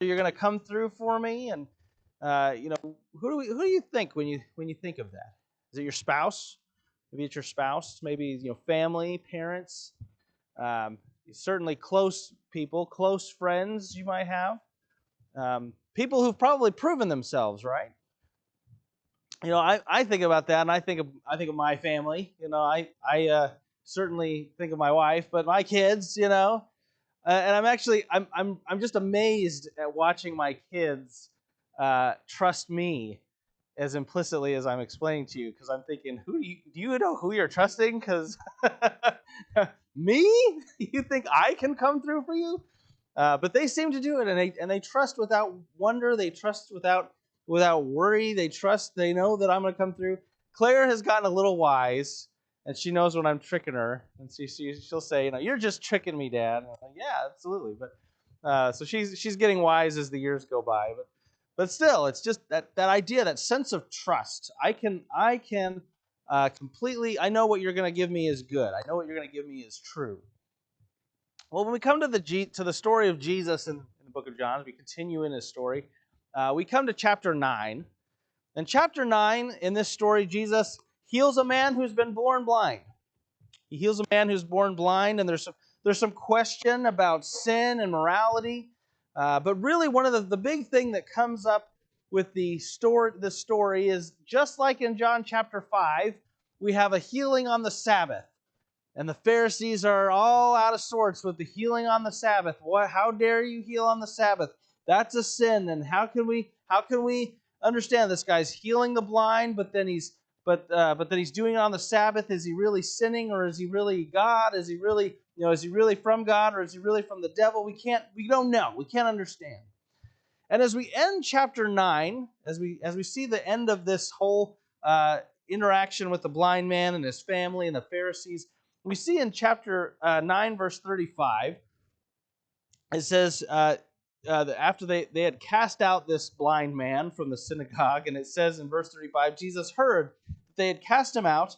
you're going to come through for me. And who do you think when you think of that? Is it your spouse? Maybe it's your spouse. Maybe family, parents. Um, Certainly close people, close friends you might have. People who've probably proven themselves, right? I think about that, and I think of my family. I certainly think of my wife, but my kids. And I'm just amazed at watching my kids trust me as implicitly as I'm explaining to you, because I'm thinking, do you know who you're trusting? Because me, you think I can come through for you? But they seem to do it, and they trust without wonder. They trust without worry. They know that I'm going to come through. Claire has gotten a little wise, and she knows when I'm tricking her, and she'll say, "You're just tricking me, Dad." And I'm like, "Yeah, absolutely." But so she's getting wise as the years go by. But still, it's just that idea, that sense of trust. I can completely. I know what you're going to give me is good. I know what you're going to give me is true. Well, when we come to the story of Jesus in the book of John, as we continue in his story, we come to chapter 9. In chapter 9, in this story, Jesus heals a man who's been born blind. He heals a man who's born blind, and there's some question about sin and morality. But really, one of the big thing that comes up with the story is, just like in John chapter 5, we have a healing on the Sabbath. And the Pharisees are all out of sorts with the healing on the Sabbath. How dare you heal on the Sabbath? That's a sin. And how can we understand this guy's healing the blind, but then he's doing it on the Sabbath? Is he really sinning, or is he really God? Is he really from God, or is he really from the devil? We don't know. We can't understand. And as we end chapter 9, as we see the end of this whole interaction with the blind man and his family and the Pharisees, we see in chapter 9, verse 35, it says, that after they had cast out this blind man from the synagogue, and it says in verse 35, Jesus heard that they had cast him out,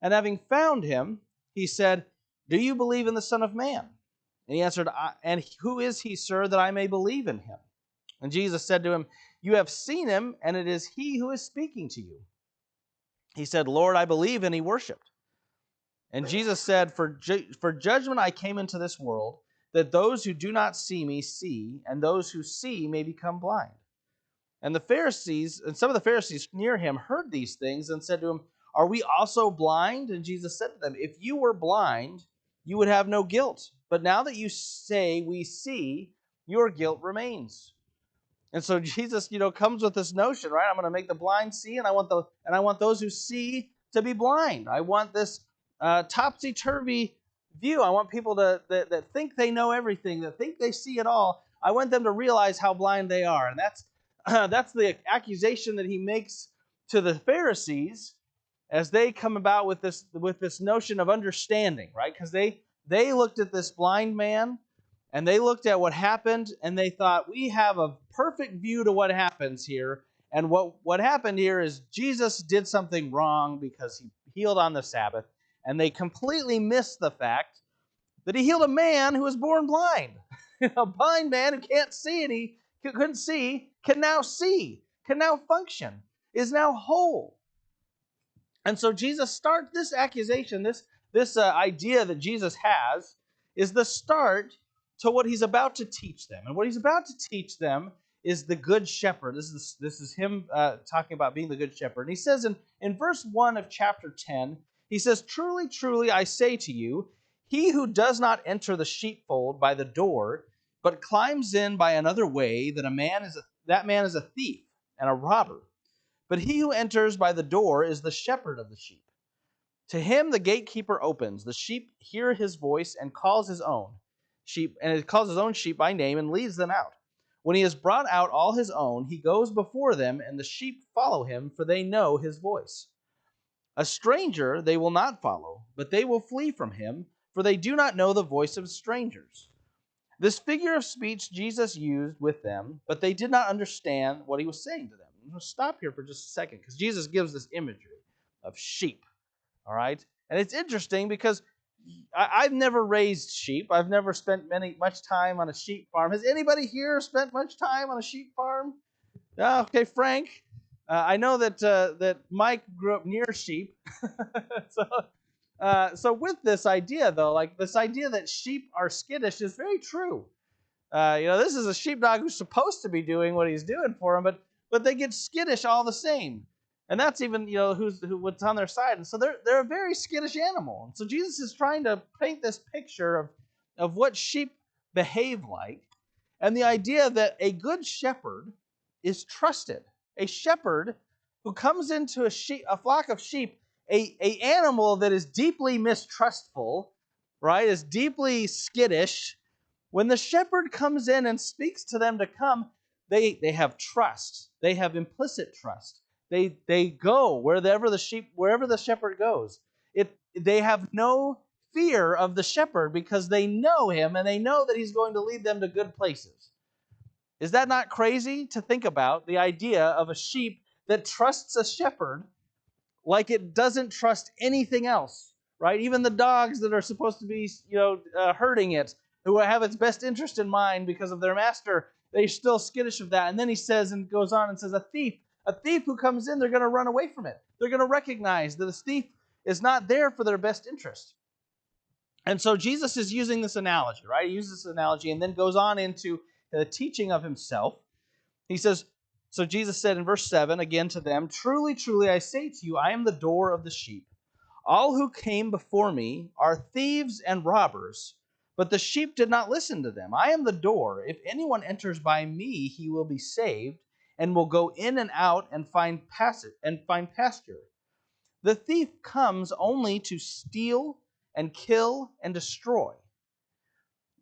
and having found him, he said, "Do you believe in the Son of Man?" And he answered, "And who is he, sir, that I may believe in him?" And Jesus said to him, "You have seen him, and it is he who is speaking to you." He said, "Lord, I believe," and he worshipped. And Jesus said, For judgment I came into this world, that those who do not see me see, and those who see may become blind." And some of the Pharisees near him heard these things and said to him, "Are we also blind?" And Jesus said to them, "If you were blind, you would have no guilt. But now that you say we see, your guilt remains." And so Jesus, comes with this notion, right? I'm going to make the blind see, and I want those who see to be blind. I want this topsy-turvy view. I want people that think they know everything, that think they see it all. I want them to realize how blind they are, and that's the accusation that he makes to the Pharisees as they come about with this notion of understanding, right? Because they looked at this blind man, and they looked at what happened, and they thought, we have a perfect view to what happens here. And what happened here is Jesus did something wrong because he healed on the Sabbath. And they completely missed the fact that he healed a man who was born blind. A blind man who can't see, and he couldn't see, can now see, can now function, is now whole. And so Jesus starts this accusation, this idea that Jesus has, is the start to what he's about to teach them. And what he's about to teach them is the good shepherd. This is him talking about being the good shepherd. And he says in verse 1 of chapter 10, he says, "Truly, truly, I say to you, he who does not enter the sheepfold by the door, but climbs in by another way, that man is a thief and a robber. But he who enters by the door is the shepherd of the sheep. To him the gatekeeper opens. The sheep hear his voice and calls his own sheep by name and leads them out. When he has brought out all his own, he goes before them, and the sheep follow him, for they know his voice. A stranger they will not follow, but they will flee from him, for they do not know the voice of strangers." This figure of speech Jesus used with them, but they did not understand what he was saying to them. I'm going to stop here for just a second, because Jesus gives this imagery of sheep. All right? And it's interesting because I've never raised sheep. I've never spent much time on a sheep farm. Has anybody here spent much time on a sheep farm? Okay, Frank. I know that Mike grew up near sheep. so, so with this idea, though, like this idea that sheep are skittish is very true. This is a sheepdog who's supposed to be doing what he's doing for him, but they get skittish all the same, and that's even what's on their side, and so they're a very skittish animal. And so Jesus is trying to paint this picture of what sheep behave like, and the idea that a good shepherd is trusted. A shepherd who comes into a flock of sheep, a animal that is deeply mistrustful, right, is deeply skittish. When the shepherd comes in and speaks to them to come, they have trust. They have implicit trust. They go wherever the shepherd goes. They have no fear of the shepherd because they know him and they know that he's going to lead them to good places. Is that not crazy to think about, the idea of a sheep that trusts a shepherd like it doesn't trust anything else, right? Even the dogs that are supposed to be, herding it, who have its best interest in mind because of their master, they're still skittish of that. And then he says and goes on and says, a thief who comes in, they're going to run away from it. They're going to recognize that a thief is not there for their best interest. And so Jesus is using this analogy, right? He uses this analogy and then goes on into the teaching of himself. He says, so Jesus said in verse 7 again to them, truly, truly, I say to you, I am the door of the sheep. All who came before me are thieves and robbers, but the sheep did not listen to them. I am the door. If anyone enters by me, he will be saved and will go in and out and find pasture. The thief comes only to steal and kill and destroy.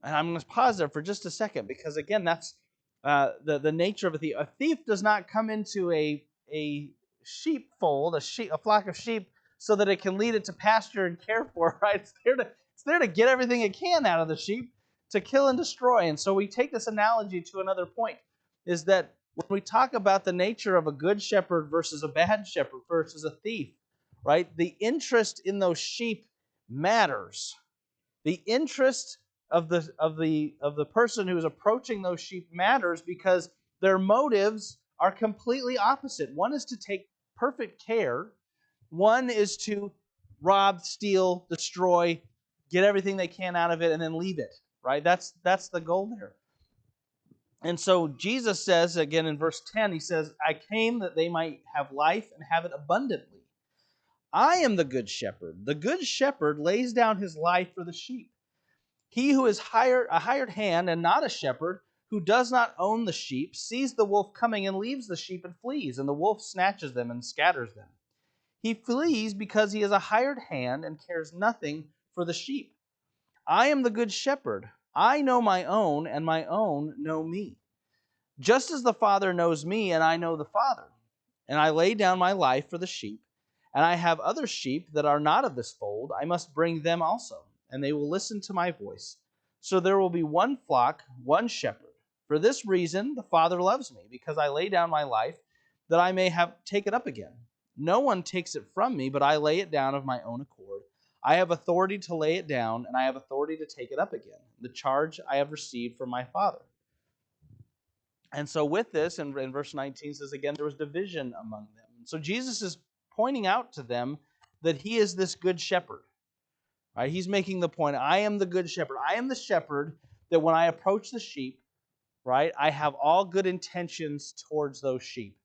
And I'm going to pause there for just a second because, again, that's the nature of a thief. A thief does not come into a sheepfold, a flock of sheep, so that it can lead it to pasture and care for, right? It's there to get everything it can out of the sheep, to kill and destroy. And so we take this analogy to another point, is that when we talk about the nature of a good shepherd versus a bad shepherd versus a thief, right? The interest in those sheep matters. The interest of the person who is approaching those sheep matters because their motives are completely opposite. One is to take perfect care. One is to rob, steal, destroy, get everything they can out of it, and then leave it. Right? That's the goal there. And so Jesus says, again in verse 10, he says, I came that they might have life and have it abundantly. I am the good shepherd. The good shepherd lays down his life for the sheep. He who is a hired hand and not a shepherd, who does not own the sheep, sees the wolf coming and leaves the sheep and flees, and the wolf snatches them and scatters them. He flees because he is a hired hand and cares nothing for the sheep. I am the good shepherd. I know my own, and my own know me. Just as the Father knows me, and I know the Father. And I lay down my life for the sheep. And I have other sheep that are not of this fold. I must bring them also, and they will listen to my voice. So there will be one flock, one shepherd. For this reason the Father loves me, because I lay down my life, that I may take it up again. No one takes it from me, but I lay it down of my own accord. I have authority to lay it down, and I have authority to take it up again. The charge I have received from my Father. And so with this, in verse 19 says again, there was division among them. So Jesus is pointing out to them that he is this good shepherd. Right? He's making the point, I am the good shepherd. I am the shepherd that when I approach the sheep, right, I have all good intentions towards those sheep.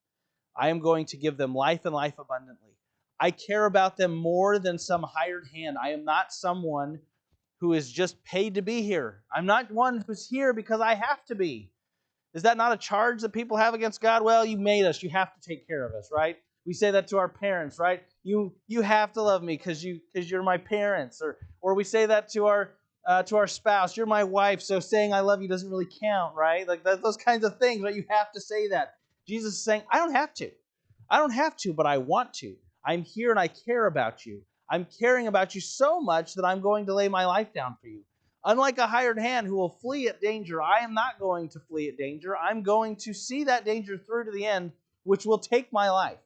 I am going to give them life and life abundantly. I care about them more than some hired hand. I am not someone who is just paid to be here. I'm not one who's here because I have to be. Is that not a charge that people have against God? Well, you made us. You have to take care of us, right? We say that to our parents, right? You have to love me because you're my parents, or we say that to our spouse. You're my wife, so saying I love you doesn't really count, right? Like those kinds of things, right? You have to say that. Jesus is saying, I don't have to. I don't have to, but I want to. I'm here and I care about you. I'm caring about you so much that I'm going to lay my life down for you. Unlike a hired hand who will flee at danger, I am not going to flee at danger. I'm going to see that danger through to the end, which will take my life.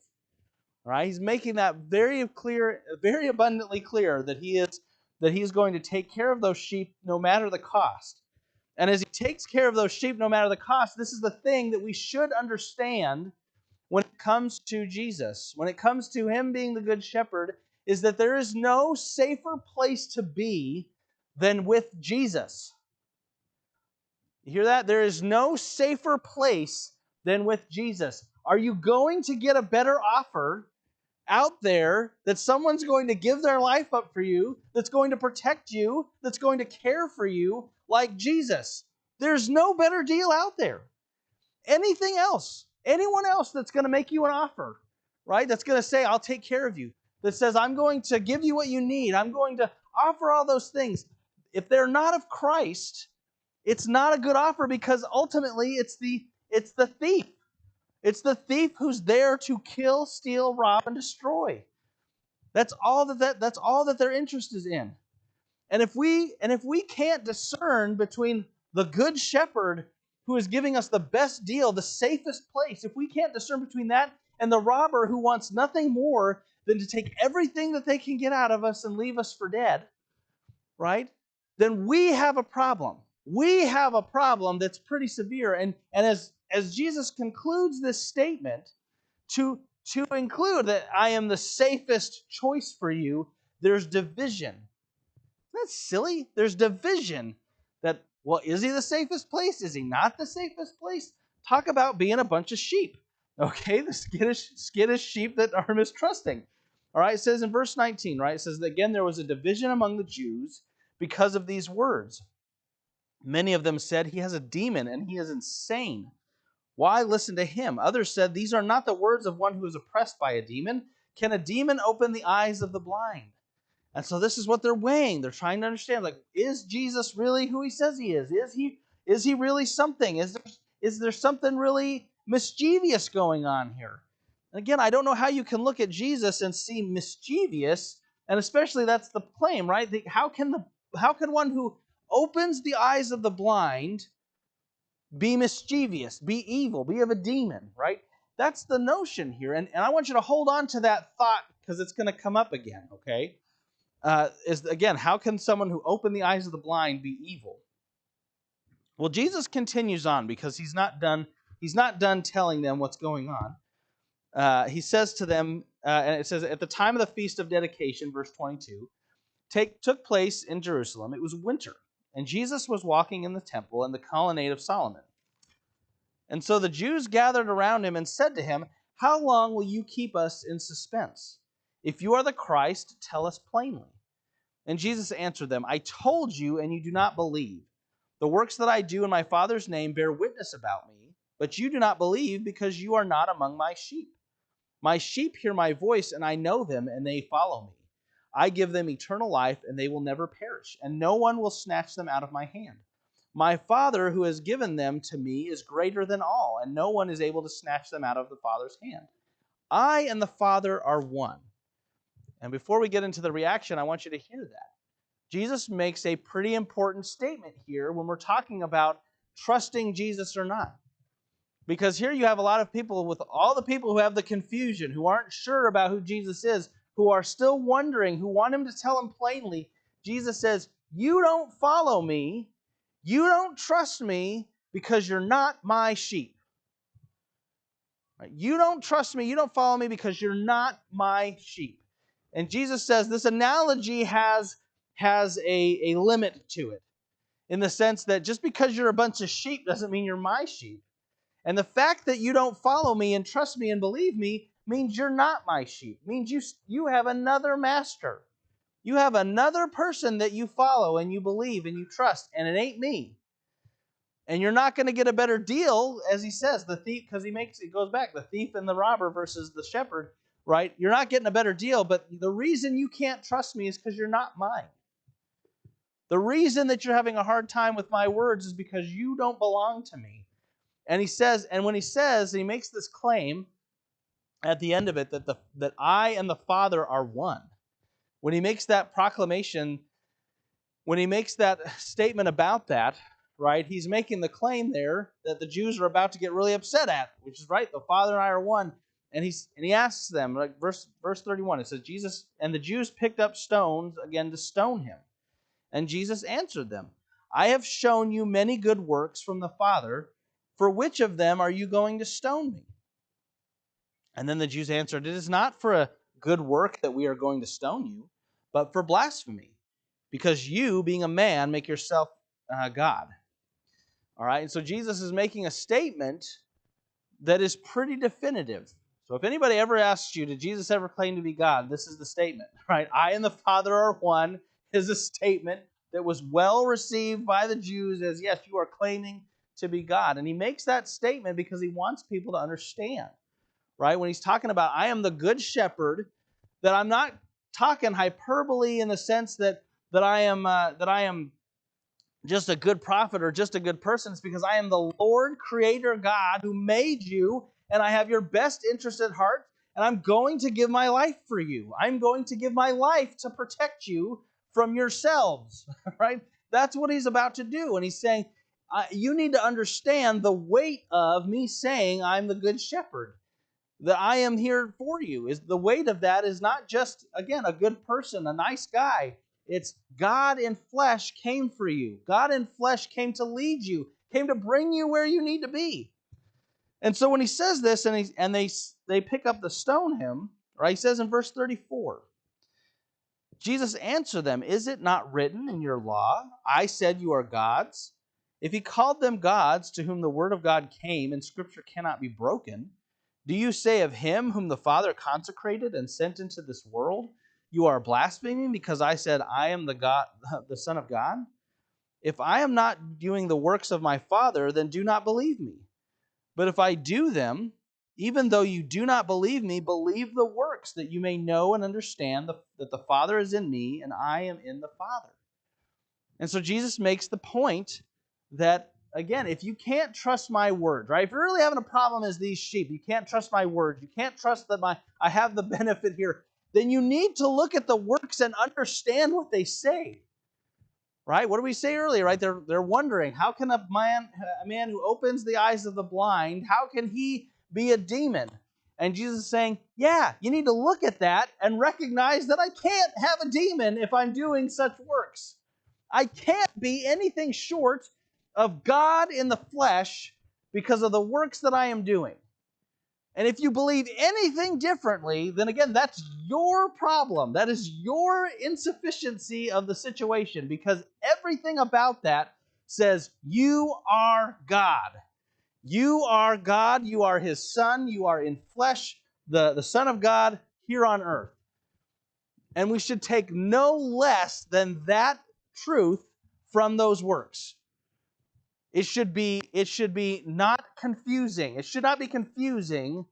All right? He's making that very clear, very abundantly clear that he is that he's going to take care of those sheep no matter the cost. And as he takes care of those sheep no matter the cost, this is the thing that we should understand when it comes to Jesus, when it comes to him being the good shepherd, is that there is no safer place to be than with Jesus. You hear that? There is no safer place than with Jesus. Are you going to get a better offer out there that someone's going to give their life up for you, that's going to protect you, that's going to care for you like Jesus? There's no better deal out there. Anything else, anyone else that's going to make you an offer, right? That's going to say, I'll take care of you. That says, I'm going to give you what you need. I'm going to offer all those things. If they're not of Christ, it's not a good offer, because ultimately it's the thief. It's the thief who's there to kill, steal, rob, and destroy. That's all that their interest is in. And if we can't discern between the good shepherd who is giving us the best deal, the safest place, if we can't discern between that and the robber who wants nothing more than to take everything that they can get out of us and leave us for dead, right? Then we have a problem. We have a problem that's pretty severe. And as Jesus concludes this statement, to include that I am the safest choice for you, there's division. That's silly. There's division. That, well, is he the safest place? Is he not the safest place? Talk about being a bunch of sheep. Okay, the skittish sheep that are mistrusting. All right, it says in verse 19, right? It says that again, there was a division among the Jews because of these words. Many of them said, he has a demon and he is insane. Why listen to him? Others said, these are not the words of one who is oppressed by a demon. Can a demon open the eyes of the blind? And so this is what they're weighing. They're trying to understand, like, is Jesus really who he says he is? Is he really something? Is there something really mischievous going on here? And again, I don't know how you can look at Jesus and see mischievous, and especially that's the claim, right? How can one who opens the eyes of the blind be mischievous, be evil, be of a demon, right? That's the notion here. And I want you to hold on to that thought, because it's going to come up again, okay? Again, how can someone who opened the eyes of the blind be evil? Well, Jesus continues on, because he's not done telling them what's going on. He says to them, and it says, at the time of the Feast of Dedication, verse 22, took place in Jerusalem. It was winter, and Jesus was walking in the temple in the colonnade of Solomon. And so the Jews gathered around him and said to him, how long will you keep us in suspense? If you are the Christ, tell us plainly. And Jesus answered them, I told you, and you do not believe. The works that I do in my Father's name bear witness about me, but you do not believe because you are not among my sheep. My sheep hear my voice, and I know them, and they follow me. I give them eternal life, and they will never perish, and no one will snatch them out of my hand. My Father who has given them to me is greater than all, and no one is able to snatch them out of the Father's hand. I and the Father are one. And before we get into the reaction, I want you to hear that. Jesus makes a pretty important statement here when we're talking about trusting Jesus or not. Because here you have a lot of people, with all the people who have the confusion, who aren't sure about who Jesus is, who are still wondering, who want him to tell them plainly. Jesus says, you don't follow me, you don't trust me because you're not my sheep. Right? You don't trust me, you don't follow me because you're not my sheep. And Jesus says this analogy has a limit to it, in the sense that just because you're a bunch of sheep doesn't mean you're my sheep. And the fact that you don't follow me and trust me and believe me means you're not my sheep. It means you have another master. You have another person that you follow and you believe and you trust, and it ain't me. And you're not going to get a better deal, as he says, the thief, because it goes back, the thief and the robber versus the shepherd, right? You're not getting a better deal, but the reason you can't trust me is because you're not mine. The reason that you're having a hard time with my words is because you don't belong to me. And he says, and when he makes this claim at the end of it that I and the Father are one. When he makes that proclamation, when he makes that statement about that, right, he's making the claim there that the Jews are about to get really upset at, which is right, the Father and I are one. And he asks them, like verse 31, it says, Jesus and the Jews picked up stones again to stone him. And Jesus answered them, I have shown you many good works from the Father. For which of them are you going to stone me? And then the Jews answered, it is not for a good work that we are going to stone you, but for blasphemy, because you, being a man, make yourself God. All right, and so Jesus is making a statement that is pretty definitive. So if anybody ever asks you, did Jesus ever claim to be God? This is the statement, right? I and the Father are one is a statement that was well received by the Jews as, yes, you are claiming to be God. And he makes that statement because he wants people to understand, right? When he's talking about, I am the good shepherd, that I'm not talking hyperbole in the sense that I am just a good prophet or just a good person. It's because I am the Lord, creator God, who made you, and I have your best interest at heart, and I'm going to give my life for you. I'm going to give my life to protect you from yourselves, right? That's what he's about to do. And he's saying, you need to understand the weight of me saying I'm the good shepherd, that I am here for you. Is the weight of that is not just, again, a good person, a nice guy. It's God in flesh came for you. God in flesh came to lead you, came to bring you where you need to be. And so when he says this, and they pick up to stone him, right? He says in verse 34, Jesus answered them, is it not written in your law, I said you are gods? If he called them gods to whom the word of God came, and scripture cannot be broken, do you say of him whom the Father consecrated and sent into this world, you are blaspheming because I said I am the Son of God? If I am not doing the works of my Father, then do not believe me. But if I do them, even though you do not believe me, believe the works, that you may know and understand that the Father is in me and I am in the Father. And so Jesus makes the point that, again, if you can't trust my word, right? If you're really having a problem as these sheep, you can't trust my word, you can't trust that I have the benefit here, then you need to look at the works and understand what they say. Right? What did we say earlier, right? They're wondering, how can a man who opens the eyes of the blind, how can he be a demon? And Jesus is saying, yeah, you need to look at that and recognize that I can't have a demon if I'm doing such works. I can't be anything short of God in the flesh because of the works that I am doing. And if you believe anything differently, then again, that's your problem. That is your insufficiency of the situation, because everything about that says you are God. You are God. You are his son. You are in flesh, the Son of God here on earth. And we should take no less than that truth from those works. It should be not confusing. It should not be confusing,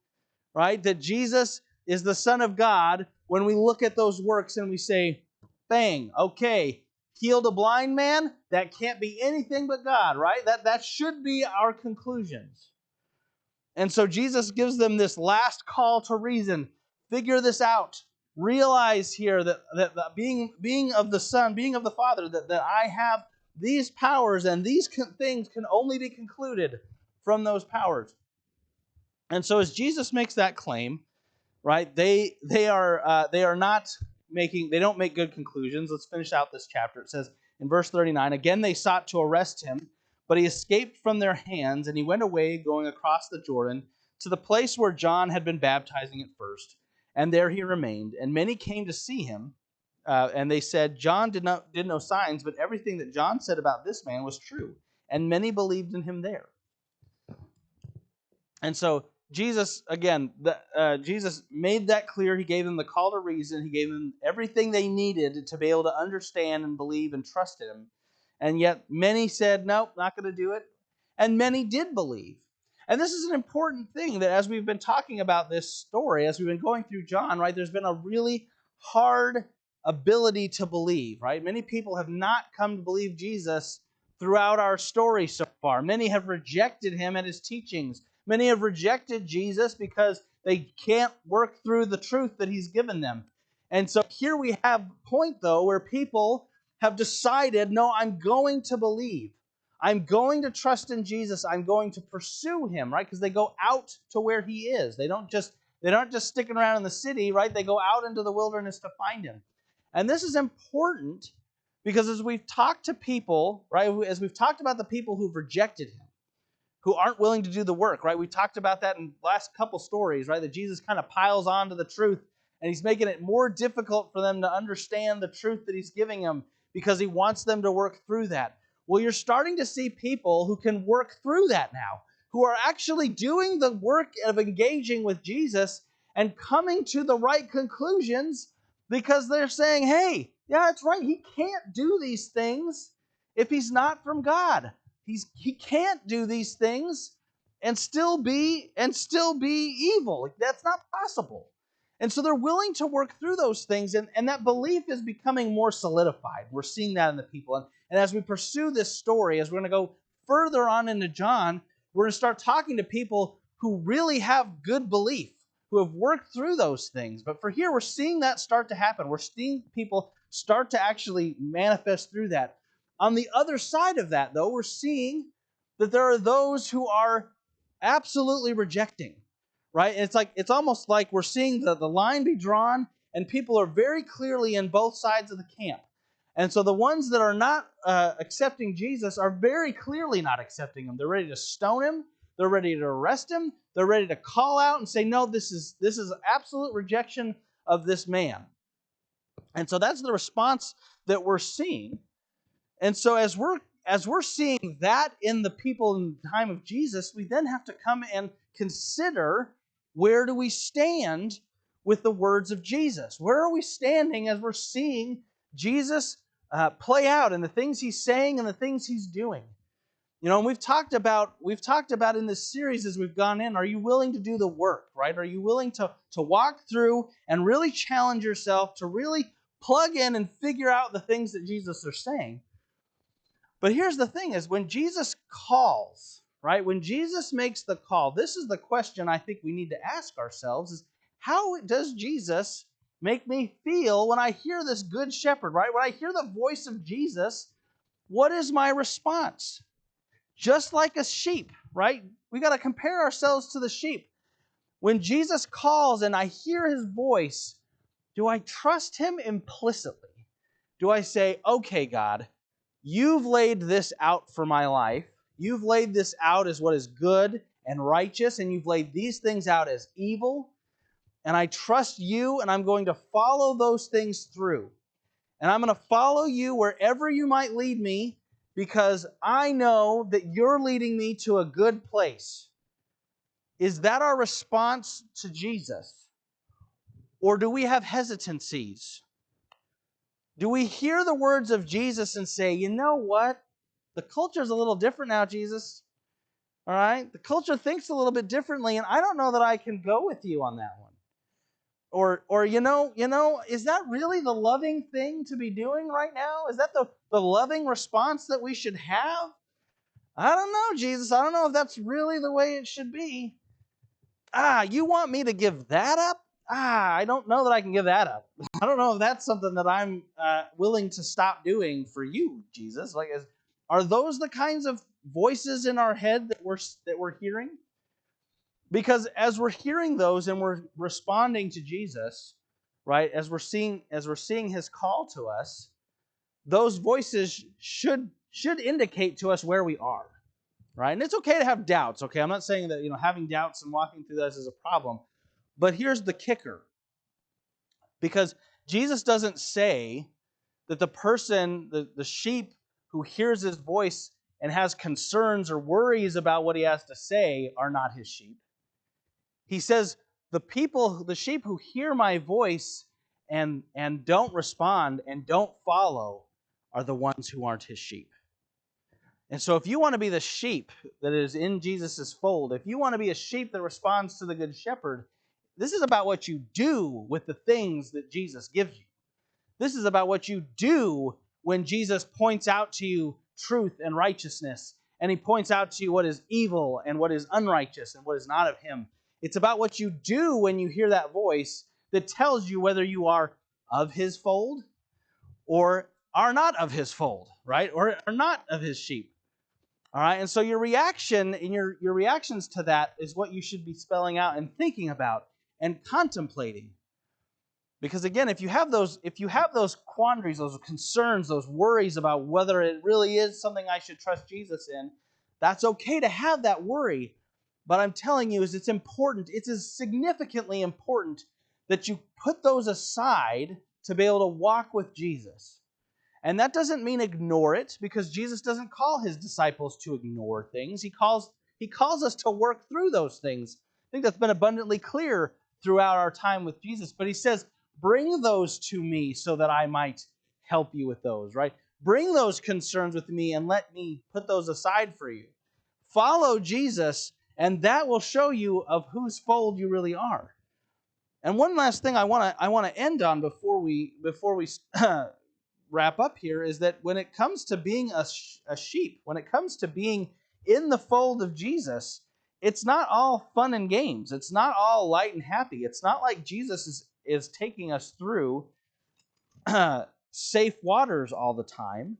right? That Jesus is the Son of God when we look at those works and we say, bang, okay, healed a blind man? That can't be anything but God, right? That should be our conclusions. And so Jesus gives them this last call to reason. Figure this out. Realize here that being of the Son, being of the Father, that I have these powers, and these things can only be concluded from those powers. And so as Jesus makes that claim, right, they don't make good conclusions. Let's finish out this chapter. It says in verse 39, again they sought to arrest him, but he escaped from their hands, and he went away, going across the Jordan to the place where John had been baptizing at first, and there he remained. And many came to see him, and they said, John did no signs, but everything that John said about this man was true, and many believed in him there. And so Jesus, again, Jesus made that clear. He gave them the call to reason. He gave them everything they needed to be able to understand and believe and trust him. And yet many said, nope, not going to do it. And many did believe. And this is an important thing, that as we've been talking about this story, as we've been going through John, right, there's been a really hard ability to believe, right? Many people have not come to believe Jesus throughout our story so far. Many have rejected him and his teachings. Many have rejected Jesus because they can't work through the truth that he's given them. And so here we have a point, though, where people have decided, no, I'm going to believe. I'm going to trust in Jesus. I'm going to pursue him, right? Because they go out to where he is. They're not just sticking around in the city, right? They go out into the wilderness to find him. And this is important Because as we've talked to people, right, as we've talked about the people who've rejected him, who aren't willing to do the work, right? We talked about that in the last couple stories, right? That Jesus kind of piles onto the truth, and he's making it more difficult for them to understand the truth that he's giving them because he wants them to work through that. Well, you're starting to see people who can work through that now, who are actually doing the work of engaging with Jesus and coming to the right conclusions because they're saying, hey, yeah, that's right, he can't do these things if he's not from God. He can't do these things and still be evil. That's not possible. And so they're willing to work through those things, and that belief is becoming more solidified. We're seeing that in the people. And as we pursue this story, as we're going to go further on into John, we're going to start talking to people who really have good belief, who have worked through those things. But for here, we're seeing that start to happen. We're seeing people start to actually manifest through that. On the other side of that, though, we're seeing that there are those who are absolutely rejecting, right? It's almost like we're seeing the line be drawn, and people are very clearly in both sides of the camp. And so the ones that are not accepting Jesus are very clearly not accepting him. They're ready to stone him. They're ready to arrest him. They're ready to call out and say, no, this is absolute rejection of this man. And so that's the response that we're seeing. And so as we're seeing that in the people in the time of Jesus, we then have to come and consider, where do we stand with the words of Jesus? Where are we standing as we're seeing Jesus play out in the things he's saying and the things he's doing? You know, and we've talked about in this series as we've gone in, are you willing to do the work, right? Are you willing to walk through and really challenge yourself to really plug in and figure out the things that Jesus is saying? But here's the thing is, when Jesus calls, right? When Jesus makes the call, this is the question I think we need to ask ourselves is, how does Jesus make me feel when I hear this good shepherd, right? When I hear the voice of Jesus, what is my response? Just like a sheep, right? We got to compare ourselves to the sheep. When Jesus calls and I hear his voice, do I trust him implicitly? Do I say, okay, God, you've laid this out for my life. You've laid this out as what is good and righteous, and you've laid these things out as evil. And I trust you, and I'm going to follow those things through. And I'm going to follow you wherever you might lead me, because I know that you're leading me to a good place. Is that our response to Jesus? Or do we have hesitancies? Do we hear the words of Jesus and say, you know what? The culture's a little different now, Jesus. All right? The culture thinks a little bit differently, and I don't know that I can go with you on that one. Or you know, is that really the loving thing to be doing right now? Is that the loving response that we should have? I don't know, Jesus. I don't know if that's really the way it should be. You want me to give that up? I don't know that I can give that up. I don't know if that's something that I'm willing to stop doing for you, Jesus. Are those the kinds of voices in our head that we're hearing? Because as we're hearing those and we're responding to Jesus, right? As we're seeing his call to us, those voices should indicate to us where we are, right? And it's okay to have doubts, okay? I'm not saying that, having doubts and walking through this is a problem. But here's the kicker. Because Jesus doesn't say that the person, the sheep who hears his voice and has concerns or worries about what he has to say are not his sheep. He says, the sheep who hear my voice and don't respond and don't follow are the ones who aren't his sheep. And so if you want to be the sheep that is in Jesus' fold, if you want to be a sheep that responds to the Good Shepherd, this is about what you do with the things that Jesus gives you. This is about what you do when Jesus points out to you truth and righteousness, and he points out to you what is evil and what is unrighteous and what is not of him. It's about what you do when you hear that voice that tells you whether you are of his fold or are not of his fold, right? Or are not of his sheep. All right, and so your reaction and your reactions to that is what you should be spelling out and thinking about and contemplating. Because again, if you have those quandaries, those concerns, those worries about whether it really is something I should trust Jesus in, that's okay to have that worry. But I'm telling you, it's important. It's as significantly important that you put those aside to be able to walk with Jesus. And that doesn't mean ignore it, because Jesus doesn't call his disciples to ignore things. He calls us to work through those things. I think that's been abundantly clear throughout our time with Jesus. But he says, bring those to me so that I might help you with those, right? Bring those concerns with me and let me put those aside for you. Follow Jesus, and that will show you of whose fold you really are. And one last thing I want to end on before we wrap up here is that when it comes to being a sheep, when it comes to being in the fold of Jesus, it's not all fun and games. It's not all light and happy. It's not like Jesus is taking us through safe waters all the time.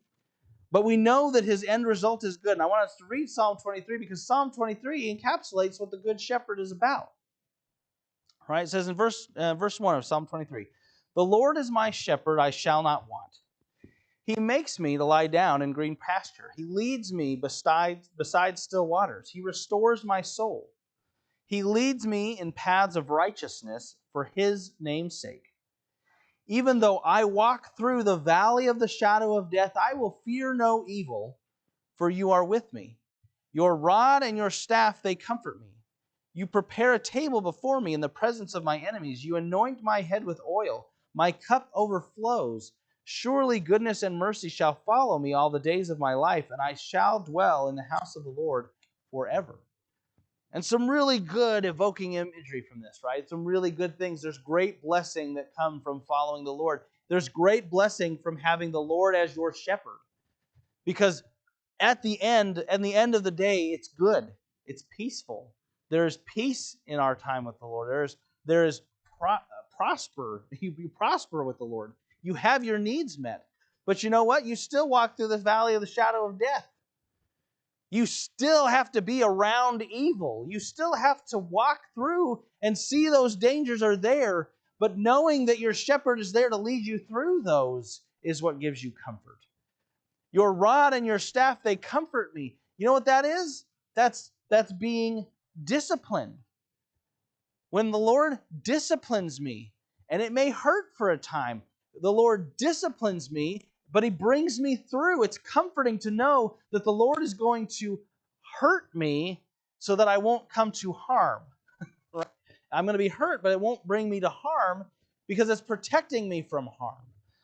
But we know that his end result is good. And I want us to read Psalm 23 because Psalm 23 encapsulates what the Good Shepherd is about. Right? It says in verse 1 of Psalm 23, "The Lord is my shepherd, I shall not want. He makes me to lie down in green pasture. He leads me beside still waters. He restores my soul. He leads me in paths of righteousness for his name's sake. Even though I walk through the valley of the shadow of death, I will fear no evil, for you are with me. Your rod and your staff, they comfort me. You prepare a table before me in the presence of my enemies. You anoint my head with oil. My cup overflows. Surely goodness and mercy shall follow me all the days of my life, and I shall dwell in the house of the Lord forever." And some really good evoking imagery from this, right? Some really good things. There's great blessing that come from following the Lord. There's great blessing from having the Lord as your shepherd. Because at the end of the day, it's good. It's peaceful. There is peace in our time with the Lord. There is prosper. You prosper with the Lord. You have your needs met. But you know what? You still walk through the valley of the shadow of death. You still have to be around evil. You still have to walk through and see those dangers are there. But knowing that your shepherd is there to lead you through those is what gives you comfort. Your rod and your staff, they comfort me. You know what that is? That's being disciplined. When the Lord disciplines me, and it may hurt for a time, the Lord disciplines me, but he brings me through. It's comforting to know that the Lord is going to hurt me so that I won't come to harm. I'm going to be hurt, but it won't bring me to harm because it's protecting me from harm.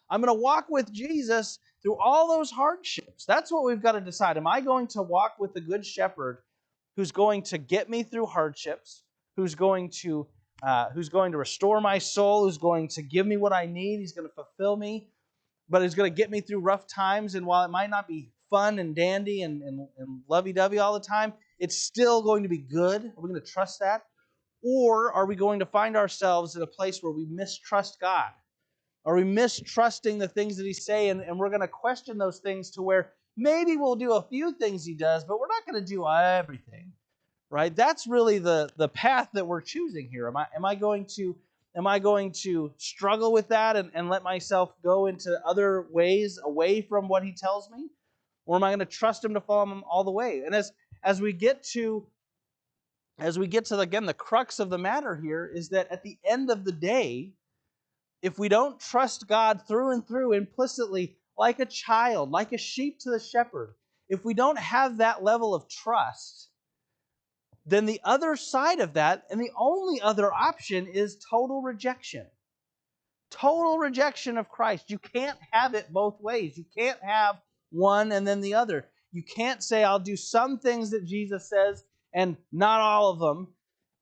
I'm going to walk with Jesus through all those hardships. That's what we've got to decide. Am I going to walk with the Good Shepherd who's going to get me through hardships, who's going to restore my soul, who's going to give me what I need, he's going to fulfill me, but he's going to get me through rough times, and while it might not be fun and dandy and lovey-dovey all the time, it's still going to be good. Are we going to trust that? Or are we going to find ourselves in a place where we mistrust God? Are we mistrusting the things that he's saying, and we're going to question those things to where maybe we'll do a few things he does, but we're not going to do everything, right? That's really the path that we're choosing here. Am I going to struggle with that and let myself go into other ways away from what he tells me? Or am I going to trust him to follow him all the way? And as we get to again, the crux of the matter here is that at the end of the day, if we don't trust God through and through implicitly, like a child, like a sheep to the shepherd, if we don't have that level of trust, then the other side of that, and the only other option, is total rejection. Total rejection of Christ. You can't have it both ways. You can't have one and then the other. You can't say, I'll do some things that Jesus says and not all of them.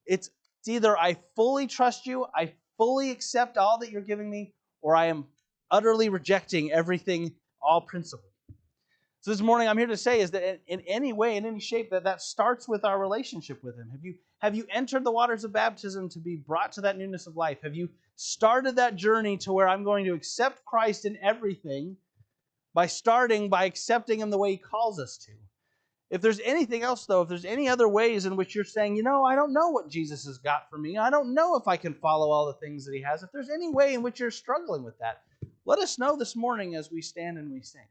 It's either I fully trust you, I fully accept all that you're giving me, or I am utterly rejecting everything, all principle. So this morning I'm here to say is that in any way, in any shape, that starts with our relationship with him. Have you entered the waters of baptism to be brought to that newness of life? Have you started that journey to where I'm going to accept Christ in everything by accepting him the way he calls us to? If there's anything else, though, if there's any other ways in which you're saying, I don't know what Jesus has got for me, I don't know if I can follow all the things that he has, if there's any way in which you're struggling with that, let us know this morning as we stand and we sing.